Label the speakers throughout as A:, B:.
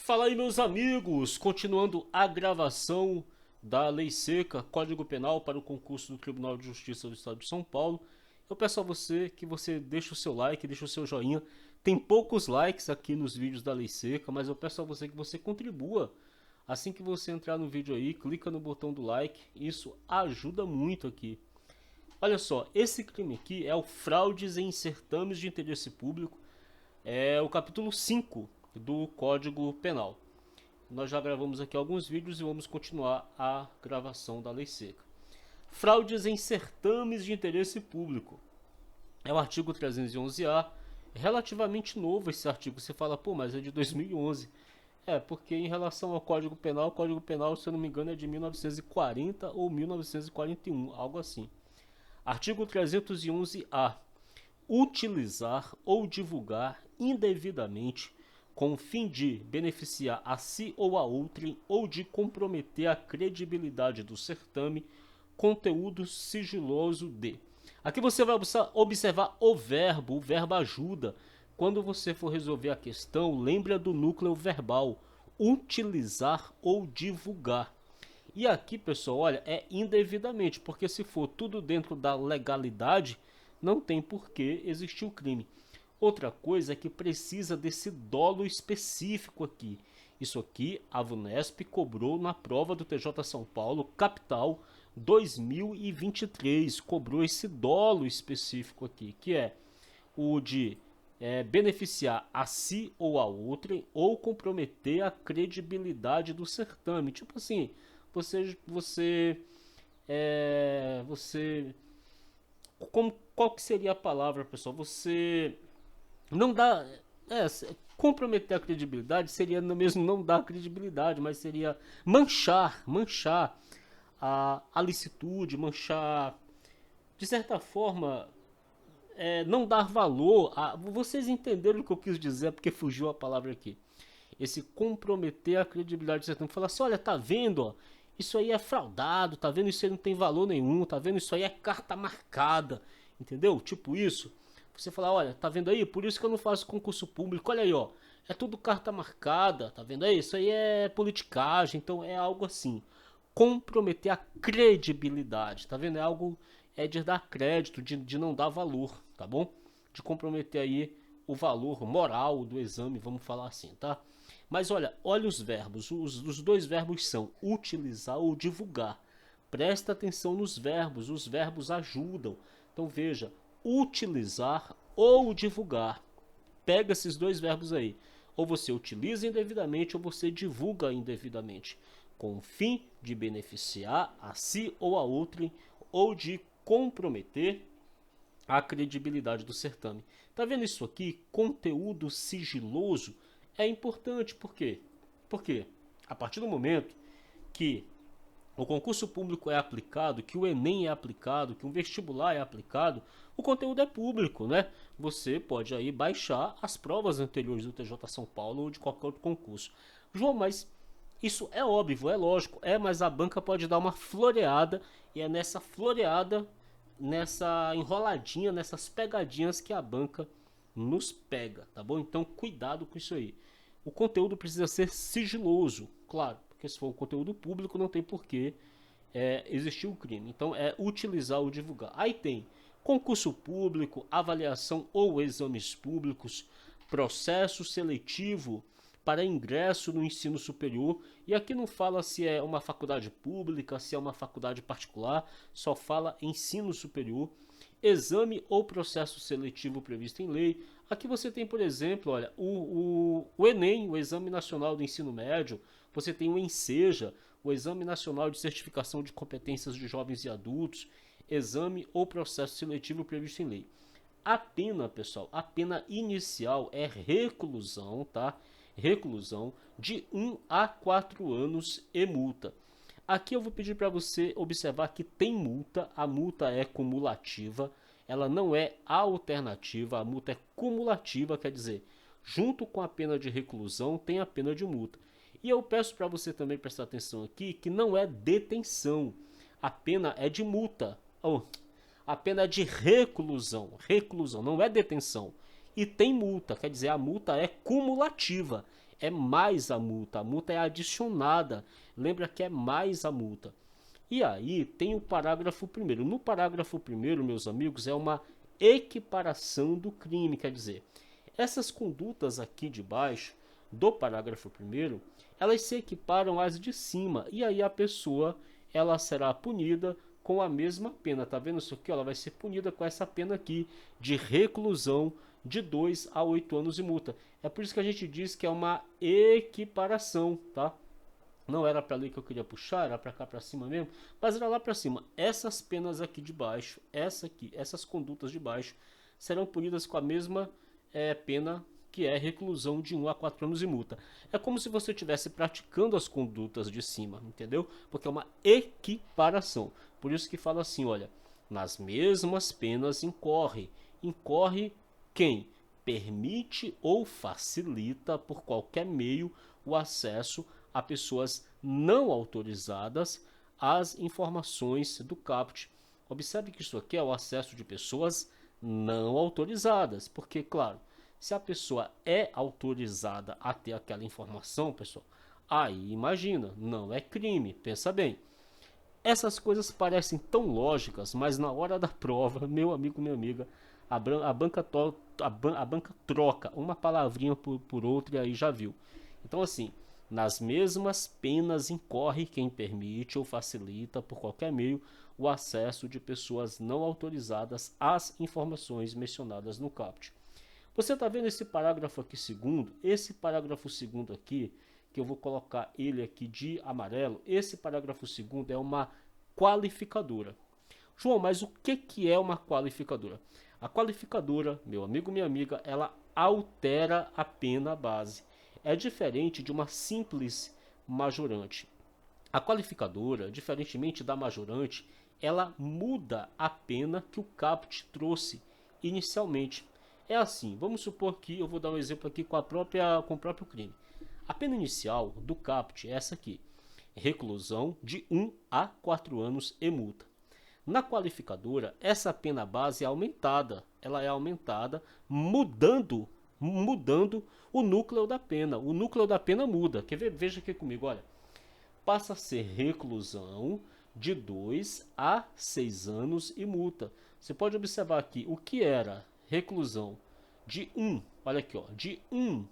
A: Fala aí, meus amigos, continuando a gravação da Lei Seca, Código Penal para o concurso do Tribunal de Justiça do Estado de São Paulo. Eu peço a você que você deixe o seu like, deixe o seu joinha. Tem poucos likes aqui nos vídeos da Lei Seca, mas eu peço a você que você contribua. Assim que você entrar no vídeo aí, clica no botão do like, isso ajuda muito aqui. Olha só, esse crime aqui é o fraudes em certames de interesse público, é o capítulo 5 do Código Penal. Nós já gravamos aqui alguns vídeos e vamos continuar a gravação da Lei Seca. Fraudes em certames de interesse público. É o artigo 311-A, relativamente novo esse artigo. Você fala, pô, mas é de 2011. É, porque em relação ao Código Penal, o Código Penal, se eu não me engano, é de 1940 ou 1941, algo assim. Artigo 311-A. Utilizar ou divulgar indevidamente com o fim de beneficiar a si ou a outrem ou de comprometer a credibilidade do certame, conteúdo sigiloso de. Aqui você vai observar o verbo ajuda. Quando você for resolver a questão, lembra do núcleo verbal, utilizar ou divulgar. E aqui, pessoal, olha, é indevidamente, porque se for tudo dentro da legalidade, não tem por que existir o crime. Outra coisa é que precisa desse dolo específico aqui. Isso aqui a VUNESP cobrou na prova do TJ São Paulo, capital 2023. Cobrou esse dolo específico aqui, que é o de beneficiar a si ou a outrem ou comprometer a credibilidade do certame. Tipo assim, você qual que seria a palavra, pessoal? Você não dá. Comprometer a credibilidade seria mesmo não dar credibilidade, mas seria manchar a licitude, manchar, de certa forma, não dar valor. Vocês entenderam o que eu quis dizer, porque fugiu a palavra aqui. Esse comprometer a credibilidade do certame. Falar assim, olha, tá vendo, ó, isso aí é fraudado, tá vendo, isso aí não tem valor nenhum, tá vendo, isso aí é carta marcada, entendeu? Tipo isso. Você falar, olha, tá vendo aí? Por isso que eu não faço concurso público. Olha aí, ó. É tudo carta marcada, tá vendo aí? Isso aí é politicagem, então é algo assim. Comprometer a credibilidade, tá vendo? É algo de dar crédito, de não dar valor, tá bom? De comprometer aí o valor moral do exame, vamos falar assim, tá? Mas olha os verbos. Os dois verbos são utilizar ou divulgar. Presta atenção nos verbos, os verbos ajudam. Então veja, utilizar ou divulgar. Pega esses dois verbos aí. Ou você utiliza indevidamente ou você divulga indevidamente, com o fim de beneficiar a si ou a outrem ou de comprometer a credibilidade do certame. Tá vendo isso aqui? Conteúdo sigiloso é importante. Por quê? Porque a partir do momento que o concurso público é aplicado, que o Enem é aplicado, que um vestibular é aplicado, o conteúdo é público, né? Você pode aí baixar as provas anteriores do TJ São Paulo ou de qualquer outro concurso. João, mas isso é óbvio, é lógico, mas a banca pode dar uma floreada, e é nessa floreada, nessa enroladinha, nessas pegadinhas que a banca nos pega, tá bom? Então cuidado com isso aí. O conteúdo precisa ser sigiloso, claro, porque se for um conteúdo público não tem porquê existir o crime. Então é utilizar ou divulgar. Aí tem concurso público, avaliação ou exames públicos, processo seletivo para ingresso no ensino superior. E aqui não fala se é uma faculdade pública, se é uma faculdade particular, só fala ensino superior. Exame ou processo seletivo previsto em lei. Aqui você tem, por exemplo, olha, o Enem, o Exame Nacional do Ensino Médio. Você tem o ENSEJA, o Exame Nacional de Certificação de Competências de Jovens e Adultos. Exame ou processo seletivo previsto em lei. A pena, pessoal, a pena inicial é reclusão, tá? Reclusão de 1 a 4 anos e multa. Aqui eu vou pedir para você observar que tem multa, a multa é cumulativa, ela não é alternativa, a multa é cumulativa, quer dizer, junto com a pena de reclusão tem a pena de multa. E eu peço para você também prestar atenção aqui que não é detenção, a pena é de multa, a pena é de reclusão, não é detenção. E tem multa, quer dizer, a multa é cumulativa, é mais a multa é adicionada. Lembra que é mais a multa. E aí tem o parágrafo primeiro. No parágrafo primeiro, meus amigos, é uma equiparação do crime, quer dizer, essas condutas aqui de baixo do parágrafo primeiro, elas se equiparam às de cima, e aí a pessoa ela será punida com a mesma pena. Tá vendo isso aqui? Ela vai ser punida com essa pena aqui de reclusão de 2 a 8 anos de multa. É por isso que a gente diz que é uma equiparação, tá? Não era para ali que eu queria puxar, era para cá para cima mesmo, mas era lá para cima. Essas penas aqui de baixo, essas condutas de baixo, serão punidas com a mesma pena, que é reclusão de 1 a 4 anos de multa. É como se você estivesse praticando as condutas de cima, entendeu? Porque é uma equiparação. Por isso que fala assim, olha, nas mesmas penas incorre. Incorre quem permite ou facilita por qualquer meio o acesso a pessoas não autorizadas às informações do CAPT. Observe que isso aqui é o acesso de pessoas não autorizadas, porque, claro, se a pessoa é autorizada a ter aquela informação, pessoal, aí imagina, não é crime, pensa bem. Essas coisas parecem tão lógicas, mas na hora da prova, meu amigo, minha amiga, a banca troca uma palavrinha por outra e aí já viu. Então, assim, nas mesmas penas incorre quem permite ou facilita por qualquer meio o acesso de pessoas não autorizadas às informações mencionadas no CAPT. Você está vendo esse parágrafo aqui segundo? Esse parágrafo segundo aqui, que eu vou colocar ele aqui de amarelo, esse parágrafo segundo é uma qualificadora. João, mas o que é uma qualificadora? A qualificadora, meu amigo, minha amiga, ela altera a pena base. É diferente de uma simples majorante. A qualificadora, diferentemente da majorante, ela muda a pena que o CAPT trouxe inicialmente. É assim, vamos supor que eu vou dar um exemplo aqui com o próprio crime. A pena inicial do CAPT é essa aqui: reclusão de 1 a 4 anos e multa. Na qualificadora, essa pena base é aumentada. Ela é aumentada mudando o núcleo da pena. O núcleo da pena muda. Quer ver? Veja aqui comigo, olha. Passa a ser reclusão de 2 a 6 anos e multa. Você pode observar aqui o que era reclusão de 1, olha aqui, ó, de 1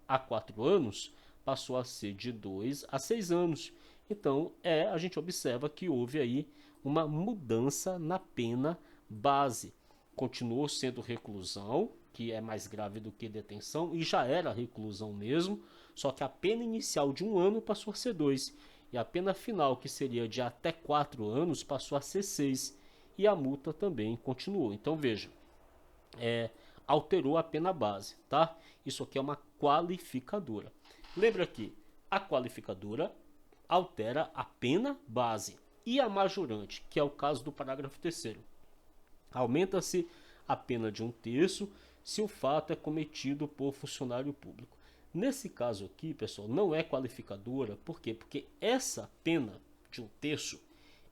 A: a 4 anos, passou a ser de 2 a 6 anos. Então, a gente observa que houve aí uma mudança na pena base. Continuou sendo reclusão, que é mais grave do que detenção, e já era reclusão mesmo, só que a pena inicial de 1 ano passou a ser 2. E a pena final, que seria de até 4 anos, passou a ser 6. E a multa também continuou. Então, veja, alterou a pena base, tá? Isso aqui é uma qualificadora. Lembra que a qualificadora altera a pena base. E a majorante, que é o caso do parágrafo 3º, aumenta-se a pena de 1/3 se o fato é cometido por funcionário público. Nesse caso aqui, pessoal, não é qualificadora. Por quê? Porque essa pena de 1/3,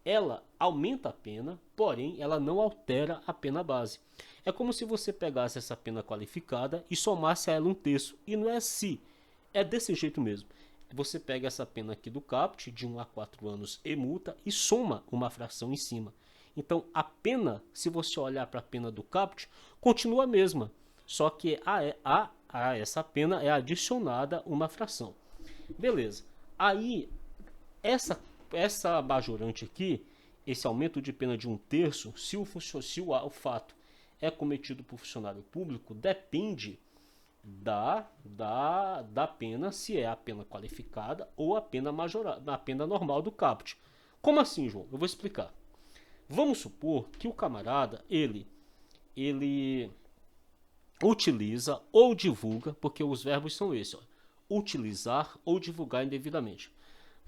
A: ela aumenta a pena, porém ela não altera a pena base. É como se você pegasse essa pena qualificada e somasse a ela 1/3. E não é assim, é desse jeito mesmo. Você pega essa pena aqui do CAPT, de 1 a 4 anos e multa, e soma uma fração em cima. Então a pena, se você olhar para a pena do CAPT, continua a mesma, só que a essa pena é adicionada uma fração. Beleza. Aí essa majorante aqui, esse aumento de pena de 1/3, se o fato é cometido por funcionário público, depende da pena, se é a pena qualificada ou a pena majorada, a pena normal do CAPT. Como assim, João? Eu vou explicar. Vamos supor que o camarada, ele utiliza ou divulga, porque os verbos são esses, ó, utilizar ou divulgar indevidamente.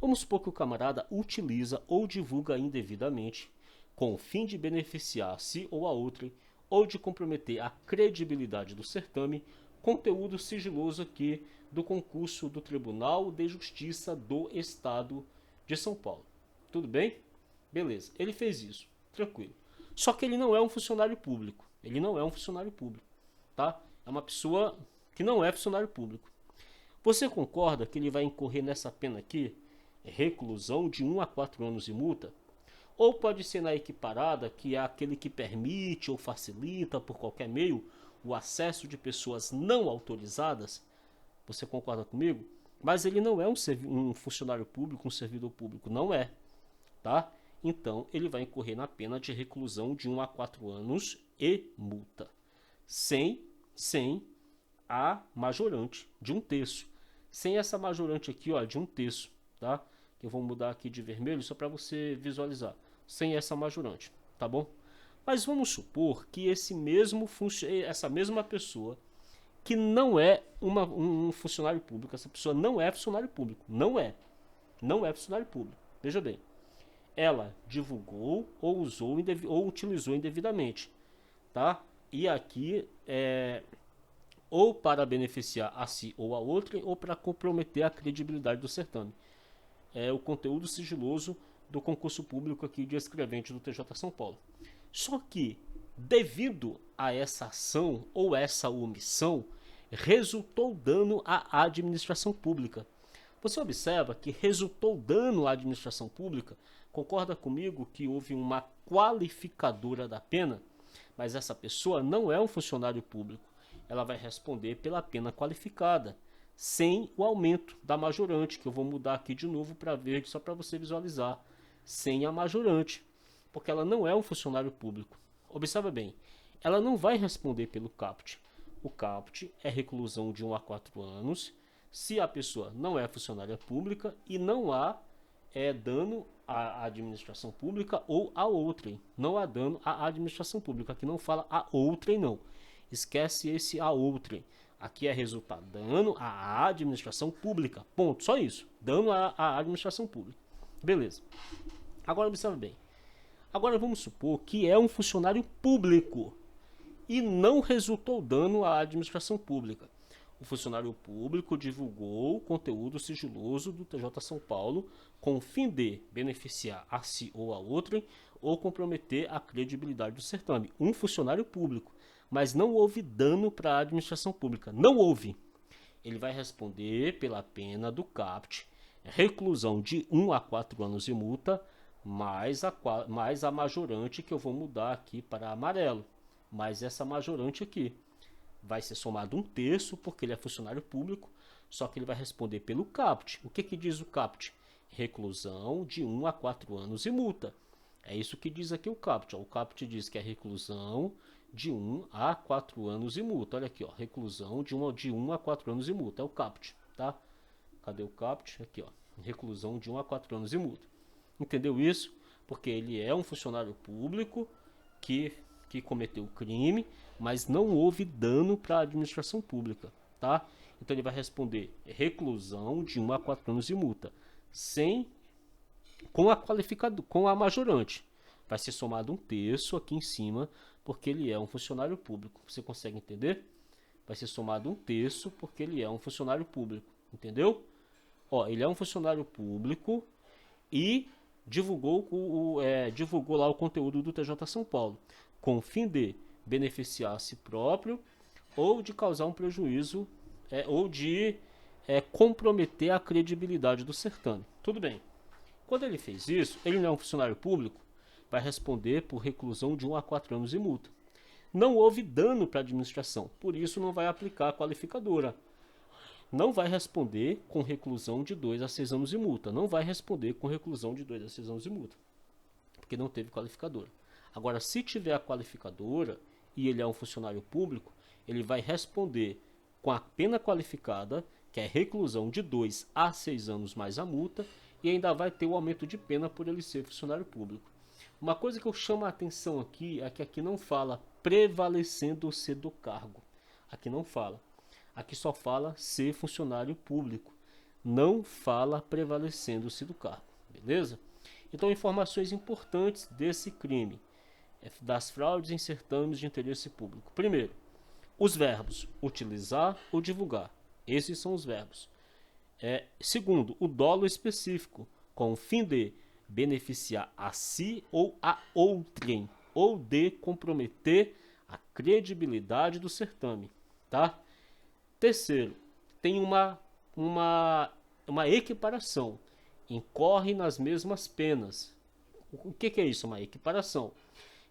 A: Vamos supor que o camarada utiliza ou divulga indevidamente, com o fim de beneficiar-se ou a outrem, ou de comprometer a credibilidade do certame, conteúdo sigiloso aqui do concurso do Tribunal de Justiça do Estado de São Paulo. Tudo bem? Beleza, ele fez isso, tranquilo. Só que ele não é um funcionário público. Ele não é um funcionário público, tá? É uma pessoa que não é funcionário público. Você concorda que ele vai incorrer nessa pena aqui? Reclusão de 1 a 4 anos e multa? Ou pode ser na equiparada, que é aquele que permite ou facilita por qualquer meio o acesso de pessoas não autorizadas? Você concorda comigo? Mas ele não é um funcionário público, um servidor público, não é, tá? Então ele vai incorrer na pena de reclusão de 1 a 4 anos e multa, sem a majorante de 1/3, sem essa majorante aqui, ó, de 1/3, tá? Eu vou mudar aqui de vermelho só para você visualizar, sem essa majorante, tá bom? Mas vamos supor que essa mesma pessoa que não é um funcionário público, essa pessoa não é funcionário público, não é funcionário público. Veja bem, ela divulgou ou usou ou utilizou indevidamente, tá? E aqui ou para beneficiar a si ou a outrem, ou para comprometer a credibilidade do certame. É o conteúdo sigiloso do concurso público aqui de escrevente do TJ São Paulo. Só que, devido a essa ação ou essa omissão, resultou dano à administração pública. Você observa que resultou dano à administração pública? Concorda comigo que houve uma qualificadora da pena? Mas essa pessoa não é um funcionário público. Ela vai responder pela pena qualificada, sem o aumento da majorante, que eu vou mudar aqui de novo para verde, só para você visualizar, sem a majorante, porque ela não é um funcionário público. Observa bem, ela não vai responder pelo caput. O caput é reclusão de 1 a 4 anos, se a pessoa não é funcionária pública e não há dano à administração pública ou a outrem. Não há dano à administração pública. Aqui não fala a outrem, não. Esquece esse a outrem. Aqui é resultado dano à administração pública. Ponto. Só isso. Dano à administração pública. Beleza. Agora observe bem. Agora vamos supor que é um funcionário público e não resultou dano à administração pública. O funcionário público divulgou o conteúdo sigiloso do TJ São Paulo com o fim de beneficiar a si ou a outrem ou comprometer a credibilidade do certame. Um funcionário público, mas não houve dano para a administração pública. Não houve. Ele vai responder pela pena do caput, reclusão de 1 a 4 anos e multa, mais a majorante, que eu vou mudar aqui para amarelo. Mais essa majorante aqui. Vai ser somado 1/3, porque ele é funcionário público, só que ele vai responder pelo caput. O que diz o caput? Reclusão de 1 a 4 anos e multa. É isso que diz aqui o caput. Ó. O caput diz que é reclusão de 1 a 4 anos e multa. Olha aqui, ó, reclusão de 1 a 4 anos e multa. É o caput, tá? Cadê o caput? Aqui, ó, reclusão de 1 a 4 anos e multa. Entendeu isso? Porque ele é um funcionário público que cometeu o crime, mas não houve dano para a administração pública, tá? Então ele vai responder reclusão de 1 a 4 anos e multa, com a majorante. Vai ser somado 1/3 aqui em cima, porque ele é um funcionário público. Você consegue entender? Vai ser somado 1/3 porque ele é um funcionário público, entendeu? Ó, ele é um funcionário público e divulgou lá o conteúdo do TJ São Paulo, com o fim de beneficiar a si próprio ou de causar um prejuízo ou de comprometer a credibilidade do certame. Tudo bem. Quando ele fez isso, ele não é um funcionário público, vai responder por reclusão de 1 a 4 anos e multa. Não houve dano para a administração, por isso não vai aplicar a qualificadora. Não vai responder com reclusão de 2 a 6 anos e multa. Não vai responder com reclusão de 2 a 6 anos e multa, porque não teve qualificadora. Agora, se tiver a qualificadora e ele é um funcionário público, ele vai responder com a pena qualificada, que é reclusão de 2 a 6 anos mais a multa, e ainda vai ter o aumento de pena por ele ser funcionário público. Uma coisa que eu chamo a atenção aqui é que aqui não fala prevalecendo-se do cargo. Aqui não fala. Aqui só fala ser funcionário público. Não fala prevalecendo-se do cargo. Beleza? Então, informações importantes desse crime. Das fraudes em certames de interesse público. Primeiro, os verbos utilizar ou divulgar. Esses são os verbos. Segundo, o dolo específico, com o fim de beneficiar a si ou a outrem, ou de comprometer a credibilidade do certame. Tá? Terceiro, tem uma uma equiparação, incorre nas mesmas penas. O que é isso? Uma equiparação.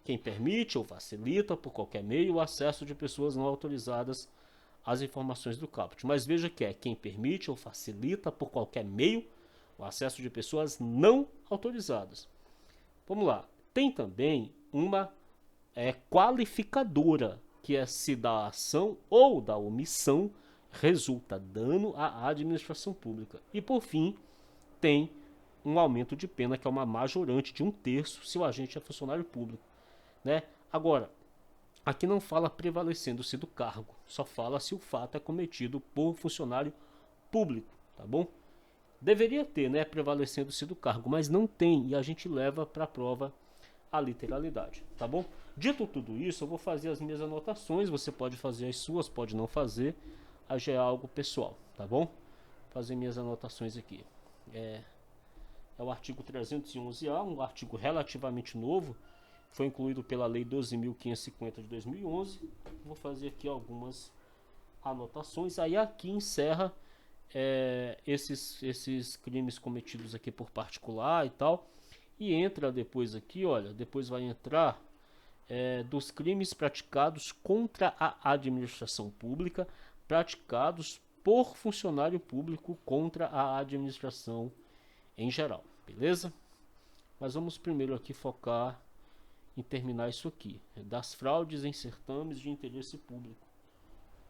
A: Quem permite ou facilita por qualquer meio o acesso de pessoas não autorizadas às informações do caput. Mas veja que é quem permite ou facilita por qualquer meio o acesso de pessoas não autorizadas. Vamos lá. Tem também uma qualificadora, que é se da ação ou da omissão resulta dano à administração pública. E por fim, tem um aumento de pena, que é uma majorante de 1/3 se o agente é funcionário público, né? Agora, aqui não fala prevalecendo-se do cargo, só fala se o fato é cometido por funcionário público, tá bom? Deveria ter, né, prevalecendo-se do cargo, mas não tem, e a gente leva para a prova a literalidade, tá bom? Dito tudo isso, eu vou fazer as minhas anotações, você pode fazer as suas, pode não fazer, aí já é algo pessoal, tá bom? Vou fazer minhas anotações aqui. É o artigo 311-A, um artigo relativamente novo, foi incluído pela Lei 12.550 de 2011. Vou fazer aqui algumas anotações, aí aqui encerra esses crimes cometidos aqui por particular e tal, e entra depois aqui, olha, depois vai entrar dos crimes praticados contra a administração pública, praticados por funcionário público contra a administração em geral, beleza? Mas vamos primeiro aqui focar em terminar isso aqui, das fraudes em certames de interesse público.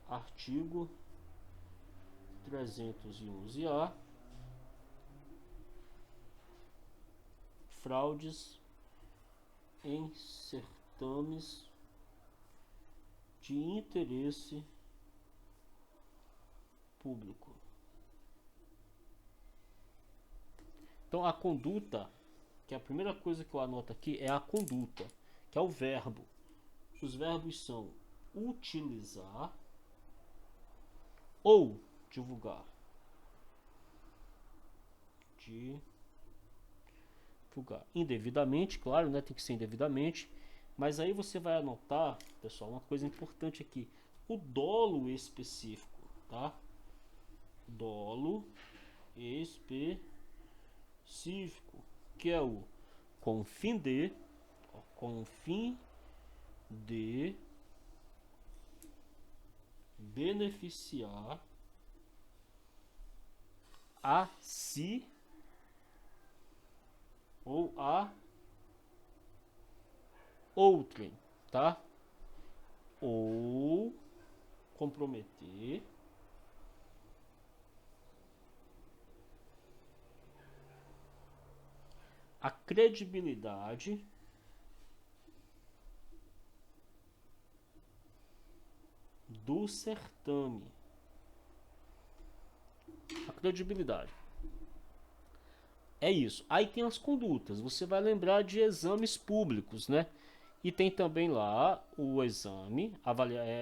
A: Artigo 311-A, fraudes em certames de interesse público. Então a conduta, que é a primeira coisa que eu anoto aqui, é a conduta, que é o verbo. Os verbos são utilizar ou divulgar. Divulgar. Indevidamente, claro, né? Tem que ser indevidamente. Mas aí você vai anotar, pessoal, uma coisa importante aqui. O dolo específico, tá? Dolo específico, que é o com fim de beneficiar a si ou a outrem, tá? Ou comprometer a credibilidade do certame. A credibilidade. É isso. Aí tem as condutas. Você vai lembrar de exames públicos, né? E tem também lá o exame,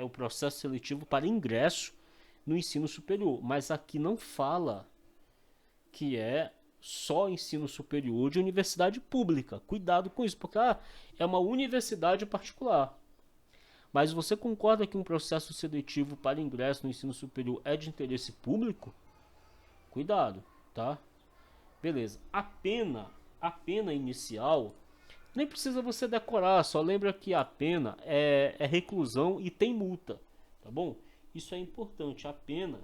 A: o processo seletivo para ingresso no ensino superior. Mas aqui não fala que é só ensino superior de universidade pública. Cuidado com isso, porque é uma universidade particular. Mas você concorda que um processo seletivo para ingresso no ensino superior é de interesse público? Cuidado, tá? Beleza. A pena inicial, nem precisa você decorar, só lembra que a pena é reclusão e tem multa, tá bom? Isso é importante. A pena,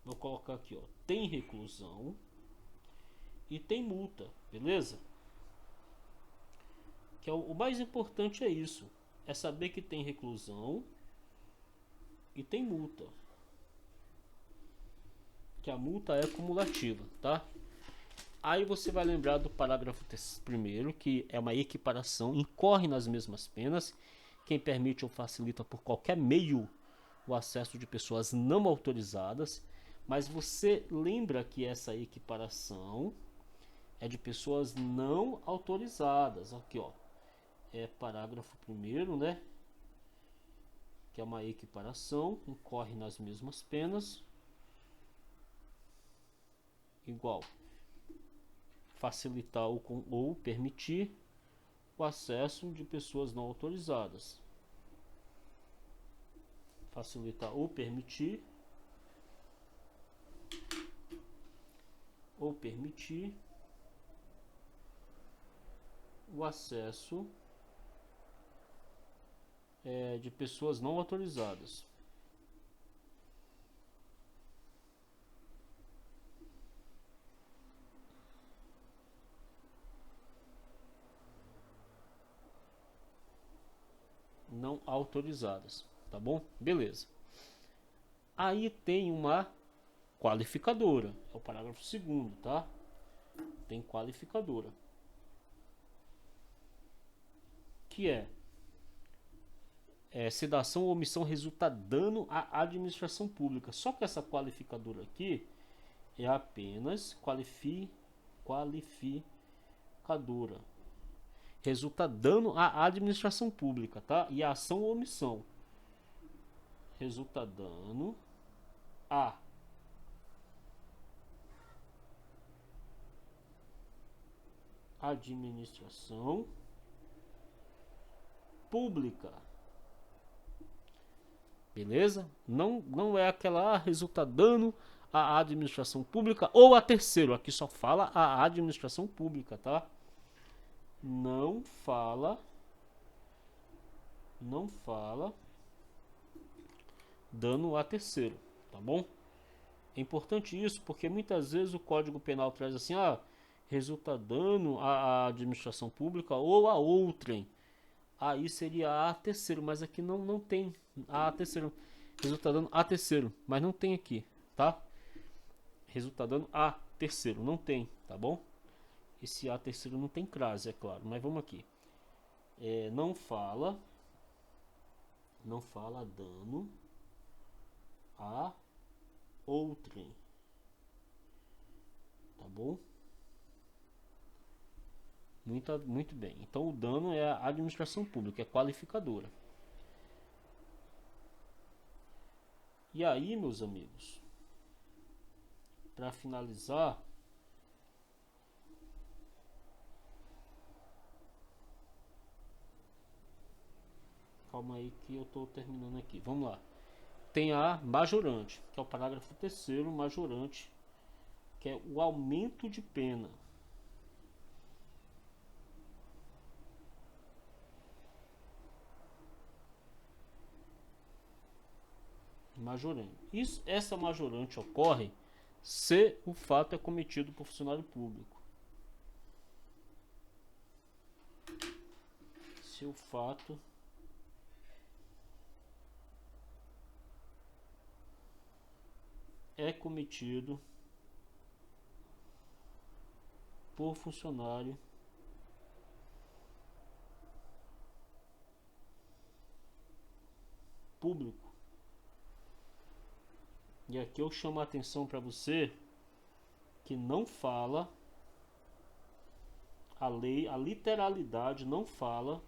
A: vou colocar aqui, ó, tem reclusão e tem multa, beleza? Que o mais importante é isso. É saber que tem reclusão e tem multa. Que a multa é cumulativa, tá? Aí você vai lembrar do parágrafo 1º, que é uma equiparação, incorre nas mesmas penas quem permite ou facilita por qualquer meio o acesso de pessoas não autorizadas. Mas você lembra que essa equiparação é de pessoas não autorizadas. Aqui, ó. É parágrafo 1º, né? Que é uma equiparação, incorre nas mesmas penas. Igual. Facilitar ou permitir o acesso de pessoas não autorizadas. Facilitar ou permitir ou permitir o acesso de pessoas não autorizadas. Não autorizadas, tá bom? Beleza. Aí tem uma qualificadora, é o parágrafo 2º, tá? Tem qualificadora, que sedação ou omissão resulta dano à administração pública. Só que essa qualificadora aqui é apenas qualificadora. Resulta dano à administração pública, tá? E a ação ou omissão resulta dano à administração pública. Beleza? Não é aquela resulta dano à administração pública ou a terceiro. Aqui só fala a administração pública, tá? Não fala dano a terceiro, tá bom? É importante isso porque muitas vezes o Código Penal traz assim, resulta dano à administração pública ou a outrem. Aí seria a terceiro, mas aqui não tem a terceiro. Resulta dano a terceiro, mas não tem aqui, tá? Resulta dano a terceiro, não tem, tá bom? Esse a terceiro não tem crase, é claro, mas vamos aqui. Não fala dano a outrem, tá bom? Muito bem. Então o dano é a administração pública, é qualificadora. E aí, meus amigos, para finalizar, calma aí que eu estou terminando aqui. Vamos lá. Tem a majorante, que é o parágrafo 3º, majorante, que é o aumento de pena. Majorante. Essa majorante ocorre se o fato é cometido por funcionário público. Se o fato é cometido por funcionário público. E aqui eu chamo a atenção para você que não fala a lei, a literalidade não fala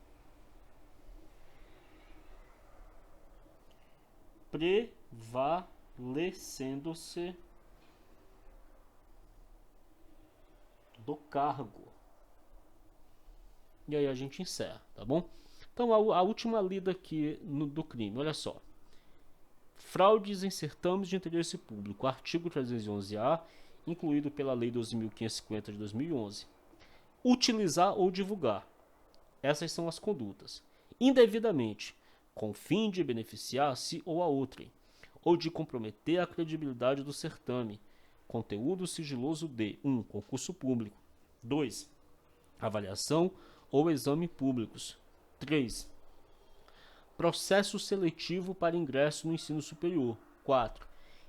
A: prevalecendo-se do cargo. E aí a gente encerra, tá bom? Então a última lida aqui do crime, olha só. Fraudes em certames de interesse público, artigo 311-A, incluído pela Lei 12.550 de 2011. Utilizar ou divulgar. Essas são as condutas. Indevidamente, com o fim de beneficiar-se ou a outrem, ou de comprometer a credibilidade do certame. Conteúdo sigiloso de 1. Concurso público. 2. Avaliação ou exame públicos. 3. Processo seletivo para ingresso no ensino superior. 4.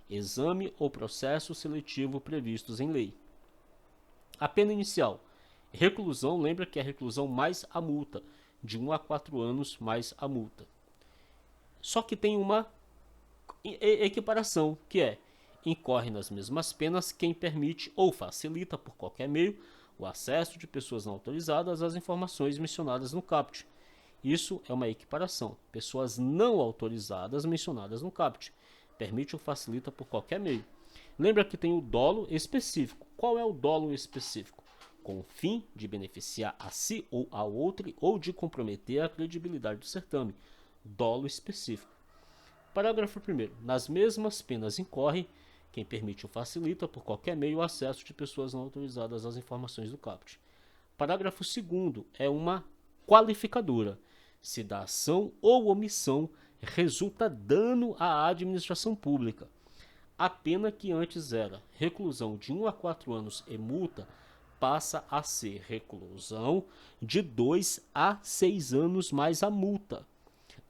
A: Exame ou processo seletivo previstos em lei. A pena inicial. Reclusão, lembra que é reclusão mais a multa. De 1 a 4 anos mais a multa. Só que tem uma equiparação, que é: incorre nas mesmas penas quem permite ou facilita por qualquer meio o acesso de pessoas não autorizadas às informações mencionadas no caput. Isso é uma equiparação. Pessoas não autorizadas mencionadas no caput. Permite ou facilita por qualquer meio. Lembra que tem o dolo específico. Qual é o dolo específico? Com o fim de beneficiar a si ou a outro ou de comprometer a credibilidade do certame. Dolo específico. Parágrafo 1º. Nas mesmas penas incorre Quem permite ou facilita, por qualquer meio, o acesso de pessoas não autorizadas às informações do caput. Parágrafo 2º é uma qualificadora. Se da ação ou omissão resulta dano à administração pública. A pena que antes era reclusão de 1 a 4 anos e multa passa a ser reclusão de 2 a 6 anos mais a multa.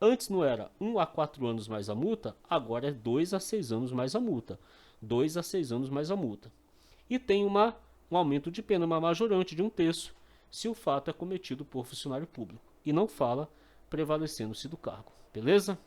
A: Antes não era 1 a 4 anos mais a multa, agora é 2 a 6 anos mais a multa. 2 a 6 anos mais a multa. E tem um aumento de pena, uma majorante de 1/3, se o fato é cometido por funcionário público. E não fala prevalecendo-se do cargo. Beleza?